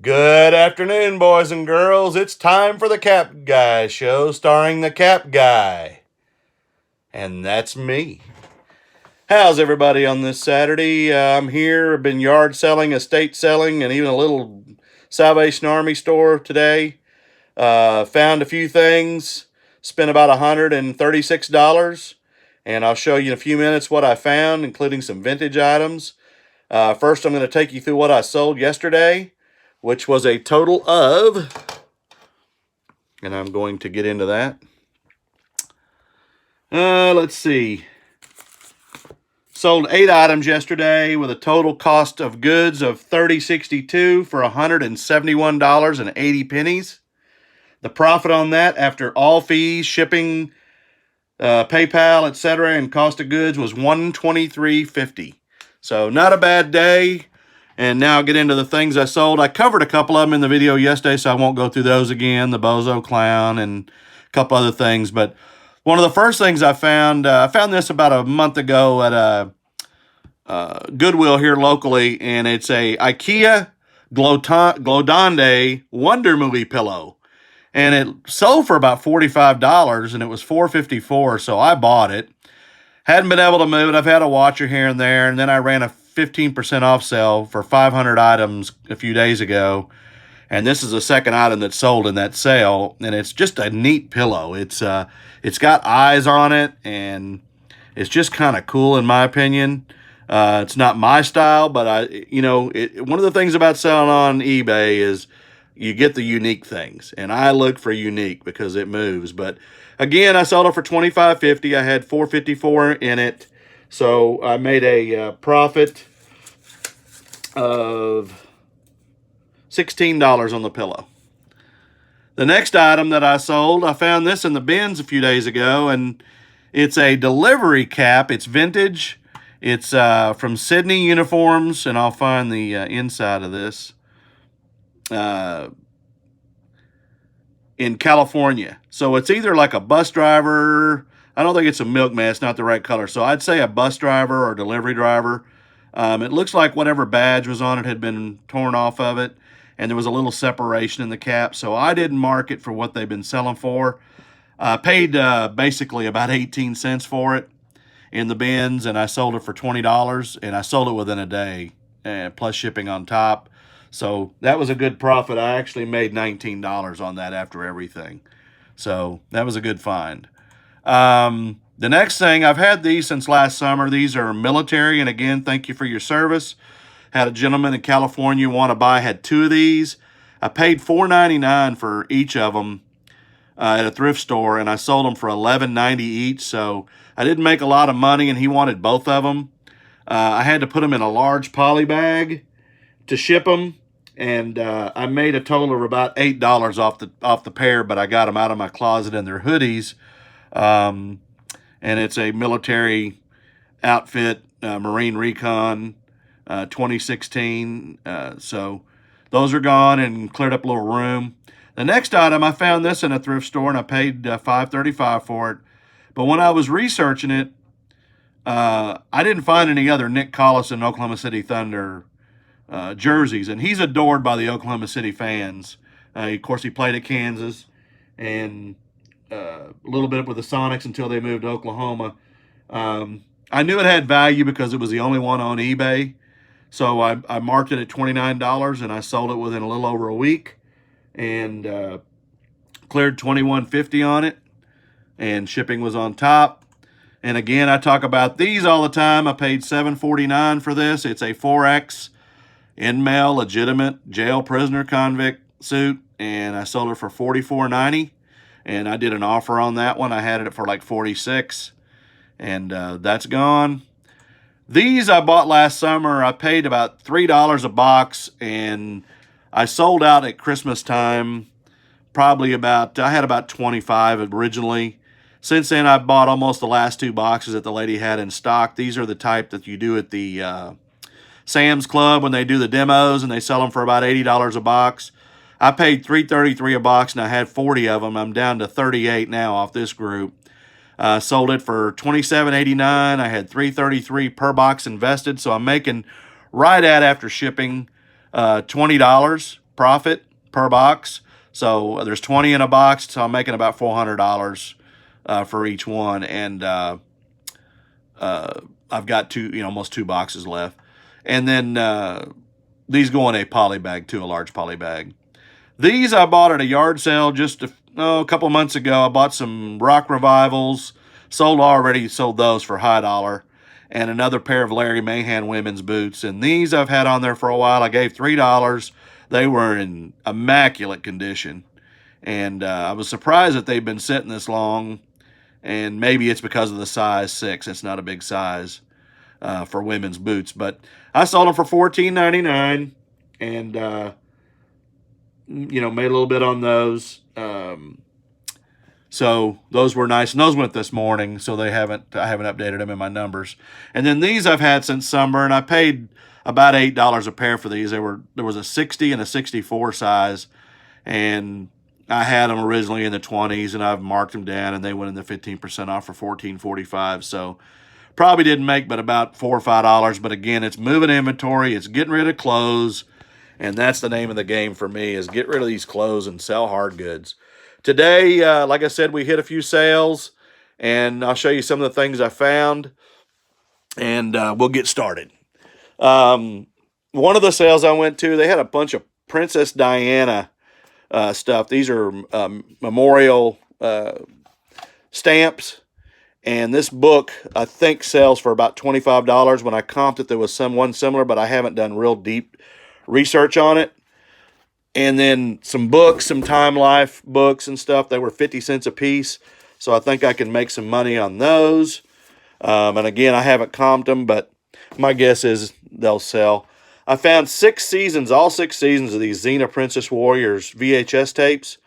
Good afternoon, boys and girls. It's time for the Cap Guy show starring the Cap Guy. And that's me. How's everybody on this Saturday? I'm here. I've been yard selling, estate selling, and even a little Salvation Army store today. Found a few things. Spent about $136. And I'll show you in a few minutes what I found, including some vintage items. First, I'm going to take you through what I sold yesterday, which was a total of, and I'm going to get into that. Let's see. Sold 8 items yesterday with a total cost of goods of $30.62 for $171.80. The profit on that after all fees, shipping, PayPal, etc., and cost of goods was $123.50. So not a bad day. And now I'll get into the things I sold. I covered a couple of them in the video yesterday, so I won't go through those again. The Bozo Clown and a couple other things. But one of the first things I found this about a month ago at a Goodwill here locally, and it's a IKEA Glodande Wonder Movie pillow. And it sold for about $45, and it was $4.54, so I bought it. Hadn't been able to move it. I've had a watcher here and there, and then I ran a 15% off sale for 500 items a few days ago. And this is the second item that's sold in that sale, and it's just a neat pillow. It's got eyes on it, and it's just kind of cool in my opinion. It's not my style, but one of the things about selling on eBay is you get the unique things, and I look for unique because it moves. But again, I sold it for $25.50. I had $4.54 in it, so I made a profit of $16 on the pillow. The next item that I sold, I found this in the bins a few days ago, and it's a delivery cap. It's vintage. It's from Sydney Uniforms, and I'll find the inside of this. In California. So it's either like a bus driver. I don't think it's a milkman. It's not the right color. So I'd say a bus driver or delivery driver. It looks like whatever badge was on it had been torn off of it, and there was a little separation in the cap. So I didn't mark it for what they've been selling for. I paid basically about 18 cents for it in the bins, and I sold it for $20, and I sold it within a day, plus shipping on top. So that was a good profit. I actually made $19 on that after everything. So that was a good find. The next thing, I've had these since last summer. These are military, and again, thank you for your service. Had a gentleman in California want to buy, had 2 of these. I paid $4.99 for each of them at a thrift store, and I sold them for $11.90 each. So I didn't make a lot of money, and he wanted both of them. I had to put them in a large poly bag to ship them. And I made a total of about $8 off the pair, but I got them out of my closet in their hoodies. And it's a military outfit, Marine Recon 2016. So those are gone and cleared up a little room. The next item, I found this in a thrift store, and I paid $5.35 for it. But when I was researching it, I didn't find any other Nick Collison Oklahoma City Thunder jerseys, and he's adored by the Oklahoma City fans. Of course, he played at Kansas and a little bit with the Sonics until they moved to Oklahoma. I knew it had value because it was the only one on eBay, so I marked it at $29, and I sold it within a little over a week, and cleared $21.50 on it, and shipping was on top. And again, I talk about these all the time. I paid $7.49 for this. It's a 4X in-mail legitimate jail prisoner convict suit, and I sold it for $44.90, and I did an offer on that one. I had it for like $46, and that's gone. These I bought last summer. I paid about $3 a box, and I sold out at Christmas time. Probably I had about 25 originally. Since then, I bought almost the last 2 boxes that the lady had in stock. These are the type that you do at the Sam's Club when they do the demos, and they sell them for about $80 a box. I paid $3.33 a box, and I had 40 of them. I'm down to 38 now off this group. Sold it for $27.89. I had $3.33 per box invested, so I'm making right at, after shipping, $20. profit per box. So there's 20 in a box, so I'm making about $400 for each one, and I've got almost 2 boxes left. And then these go in a poly bag too, a large poly bag. These I bought at a yard sale just a couple months ago. I bought some Rock Revivals, sold those for high dollar, and another pair of Larry Mahan women's boots. And these I've had on there for a while. I gave $3. They were in immaculate condition, and I was surprised that they've been sitting this long. And maybe it's because of the size 6. It's not a big size for women's boots, but I sold them for $14.99, and made a little bit on those. So those were nice, and those went this morning. So I haven't updated them in my numbers. And then these I've had since summer, and I paid about $8 a pair for these. There was a 60 and a 64 size, and I had them originally in the 20s, and I've marked them down, and they went in the 15% off for $14.45. So probably didn't make but about $4 or $5. But again, it's moving inventory, it's getting rid of clothes, and that's the name of the game for me, is get rid of these clothes and sell hard goods. Today, like I said, we hit a few sales, and I'll show you some of the things I found, and we'll get started. One of the sales I went to, they had a bunch of Princess Diana stuff. These are memorial stamps, and this book I think sells for about $25. When I comped it, there was one similar, but I haven't done real deep research on it. And then some books, some Time Life books and stuff, they were 50 cents a piece, so I think I can make some money on those. And again, I haven't comped them, but my guess is they'll sell. I found all 6 seasons of these Xena Princess Warriors VHS tapes.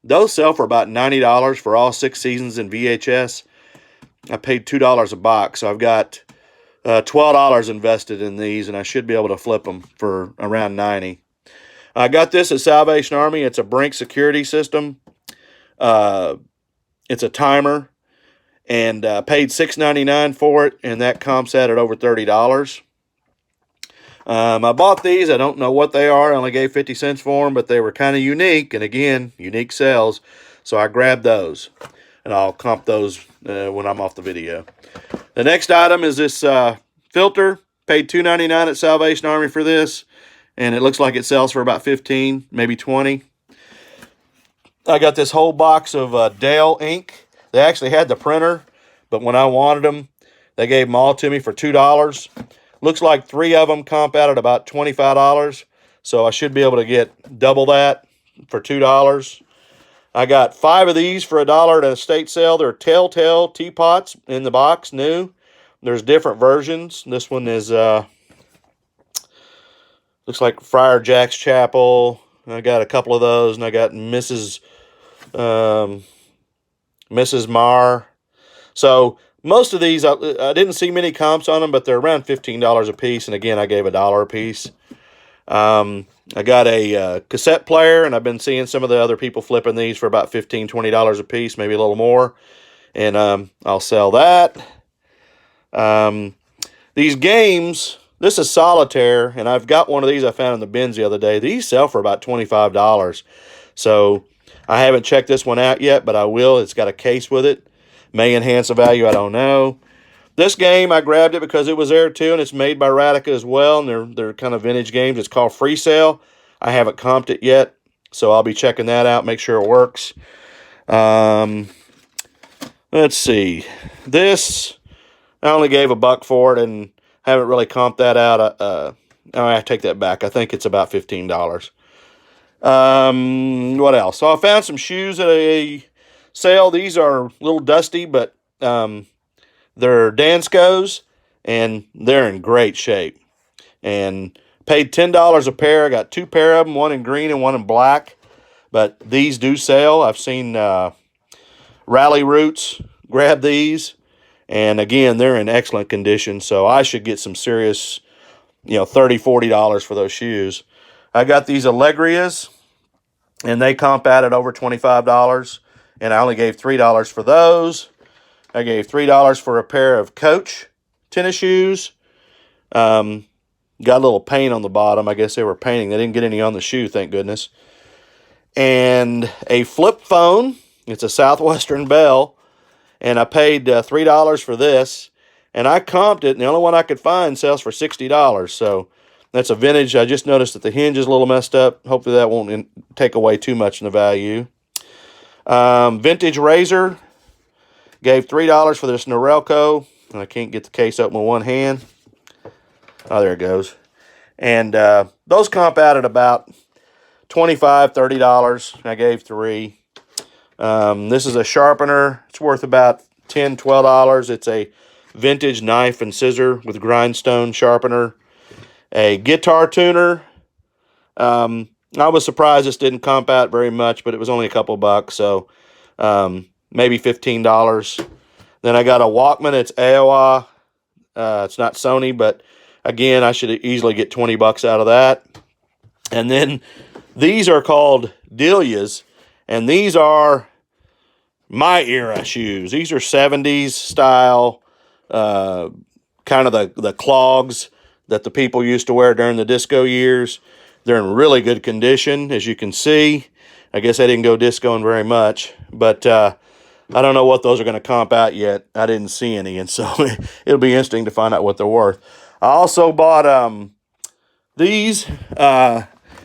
Those sell for about $90 for all 6 seasons in VHS. I paid $2 a box, so I've got $12 invested in these, and I should be able to flip them for around $90. I got this at Salvation Army. It's a Brink security system. It's a timer, and paid $6.99 for it, and that comps at over $30. I bought these. I don't know what they are. I only gave 50 cents for them, but they were kind of unique, and again, unique sales, so I grabbed those, and I'll comp those when I'm off the video. The next item is this filter. Paid $2.99 at Salvation Army for this, and it looks like it sells for about $15, maybe $20. I got this whole box of Dale ink. They actually had the printer, but when I wanted them, they gave them all to me for $2. Looks like 3 of them comp out at about $25, so I should be able to get double that for $2. I got 5 of these for $1 at a estate sale. They're Telltale teapots in the box, new. There's different versions. This one is looks like Friar Jack's Chapel. I got a couple of those, and I got Mrs. Marr. So most of these, I didn't see many comps on them, but they're around $15 a piece, and again, I gave $1 a piece. I got a cassette player, and I've been seeing some of the other people flipping these for about $15, $20 a piece, maybe a little more, and I'll sell that. These games, this is Solitaire, and I've got one of these I found in the bins the other day. These sell for about $25, so I haven't checked this one out yet, but I will. It's got a case with it. May enhance the value, I don't know. This game, I grabbed it because it was there too, and it's made by Radica as well, and they're kind of vintage games. It's called Free Sale. I haven't comped it yet, so I'll be checking that out, make sure it works. Let's see. This, I only gave $1 for it, and haven't really comped that out. I take that back. I think it's about $15. What else? So I found some shoes at a sale. These are a little dusty, but they're Danskos, and they're in great shape. And paid $10 a pair. I got 2 pair of them, one in green and one in black. But these do sell. I've seen Rally Roots grab these. And again, they're in excellent condition, so I should get some serious, $30, $40 for those shoes. I got these Allegrias, and they comp out at over $25, and I only gave $3 for those. I gave $3 for a pair of Coach tennis shoes. Got a little paint on the bottom. I guess they were painting. They didn't get any on the shoe, thank goodness. And a flip phone. It's a Southwestern Bell. And I paid $3 for this. And I comped it, and the only one I could find sells for $60. So that's a vintage. I just noticed that the hinge is a little messed up. Hopefully that won't take away too much in the value. Vintage razor. Gave $3 for this Norelco. And I can't get the case open with one hand. Oh, there it goes. And those comp out at about $25, $30. I gave $3. This is a sharpener. It's worth about $10, $12. It's a vintage knife and scissor with grindstone sharpener. A guitar tuner. I was surprised this didn't comp out very much, but it was only a couple bucks, so maybe $15. Then I got a Walkman. It's AOA. It's not Sony, but again, I should easily get 20 bucks out of that. And then these are called Delias, and these are my era shoes. These are 70s style, kind of the clogs that the people used to wear during the disco years. They're in really good condition, as you can see. I guess I didn't go discoing very much, but I don't know what those are going to comp out yet. I didn't see any, and so it'll be interesting to find out what they're worth. I also bought these.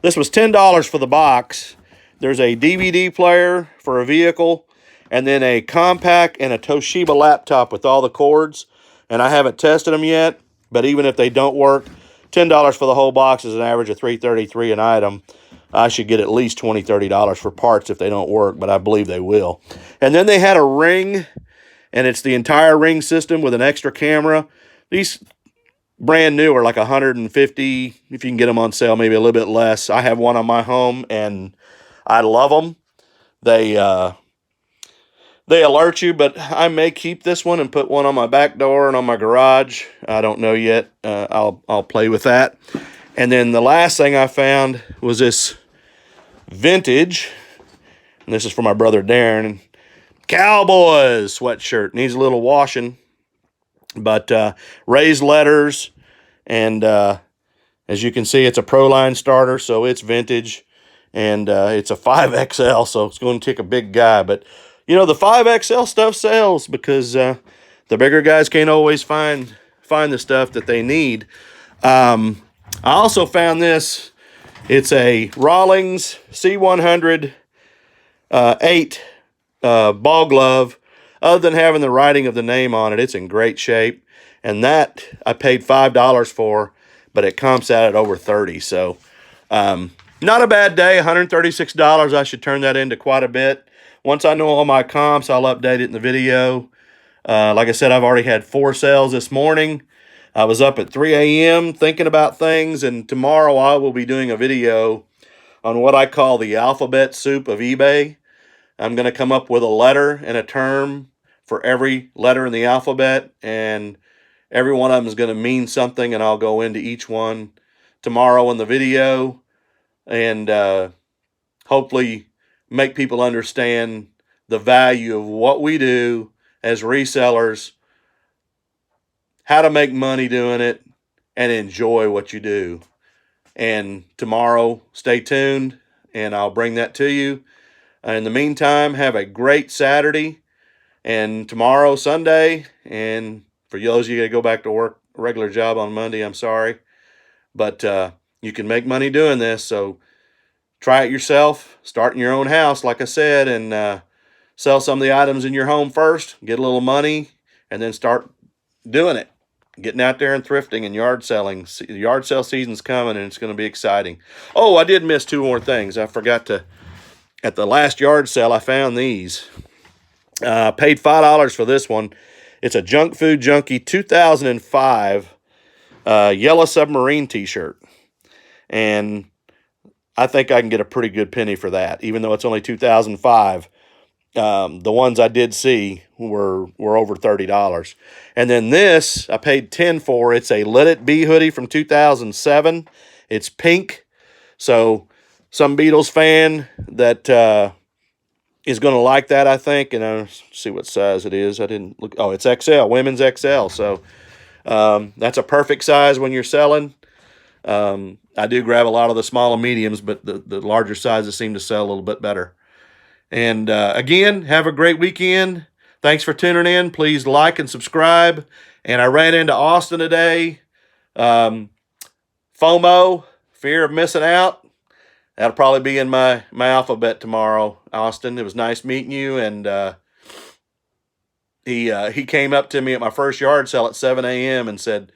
This was $10 for the box. There's a DVD player for a vehicle, and then a compact and a Toshiba laptop with all the cords. And I haven't tested them yet, but even if they don't work, $10 for the whole box is an average of $3.33 an item. I should get at least $20, $30 for parts if they don't work, but I believe they will. And then they had a ring, and it's the entire ring system with an extra camera. These brand new are like $150 if you can get them on sale, maybe a little bit less. I have one on my home, and I love them. They alert you, but I may keep this one and put one on my back door and on my garage. I don't know yet. I'll play with that. And then the last thing I found was this vintage, and this is for my brother Darren, Cowboys sweatshirt. Needs a little washing, but raised letters, and as you can see, it's a Proline starter, so it's vintage, and it's a 5XL, so it's going to take a big guy. But you know, the 5XL stuff sells because the bigger guys can't always find the stuff that they need. I also found this. It's a Rawlings C100 8 ball glove. Other than having the writing of the name on it, it's in great shape. And that I paid $5 for, but it comps out at over $30. So not a bad day, $136. I should turn that into quite a bit. Once I know all my comps, I'll update it in the video. Like I said, I've already had 4 sales this morning. I was up at 3 a.m. thinking about things, and tomorrow I will be doing a video on what I call the alphabet soup of eBay. I'm going to come up with a letter and a term for every letter in the alphabet, and every one of them is going to mean something, and I'll go into each one tomorrow in the video, and hopefully make people understand the value of what we do as resellers, how to make money doing it, and enjoy what you do. And tomorrow, stay tuned, and I'll bring that to you. In the meantime, have a great Saturday, and tomorrow, Sunday, and for those of you that go back to work, a regular job on Monday, I'm sorry. But you can make money doing this, so try it yourself. Start in your own house, like I said, and sell some of the items in your home first, get a little money, and then start doing it. Getting out there and thrifting and yard selling. The yard sale season's coming, and it's going to be exciting. Oh, I did miss 2 more things. I forgot to, at the last yard sale, I found these. Paid $5 for this one. It's a Junk Food Junkie 2005 Yellow Submarine t-shirt. And I think I can get a pretty good penny for that, even though it's only 2005. The ones I did see were over $30. And then this, I paid $10 for. It's a Let It Be hoodie from 2007. It's pink. So some Beatles fan that is going to like that, I think. And I'll see what size it is. I didn't look. Oh, it's XL, women's XL. So that's a perfect size when you're selling. I do grab a lot of the small and mediums, but the larger sizes seem to sell a little bit better. And again, have a great weekend. Thanks for tuning in. Please like and subscribe. And I ran into Austin today. Um, FOMO, fear of missing out. That'll probably be in my alphabet tomorrow, Austin. It was nice meeting you. And he came up to me at my first yard sale at 7 a.m. and said,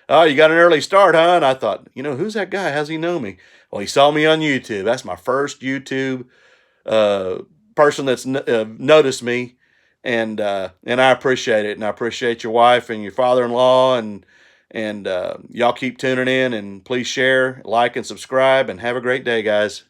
"Oh, you got an early start, huh?" And I thought, who's that guy? How's he know me? Well, he saw me on YouTube. That's my first YouTube uh, person that's noticed me, and I appreciate it, and I appreciate your wife and your father-in-law, and y'all keep tuning in, and please share, like, and subscribe, and have a great day, guys.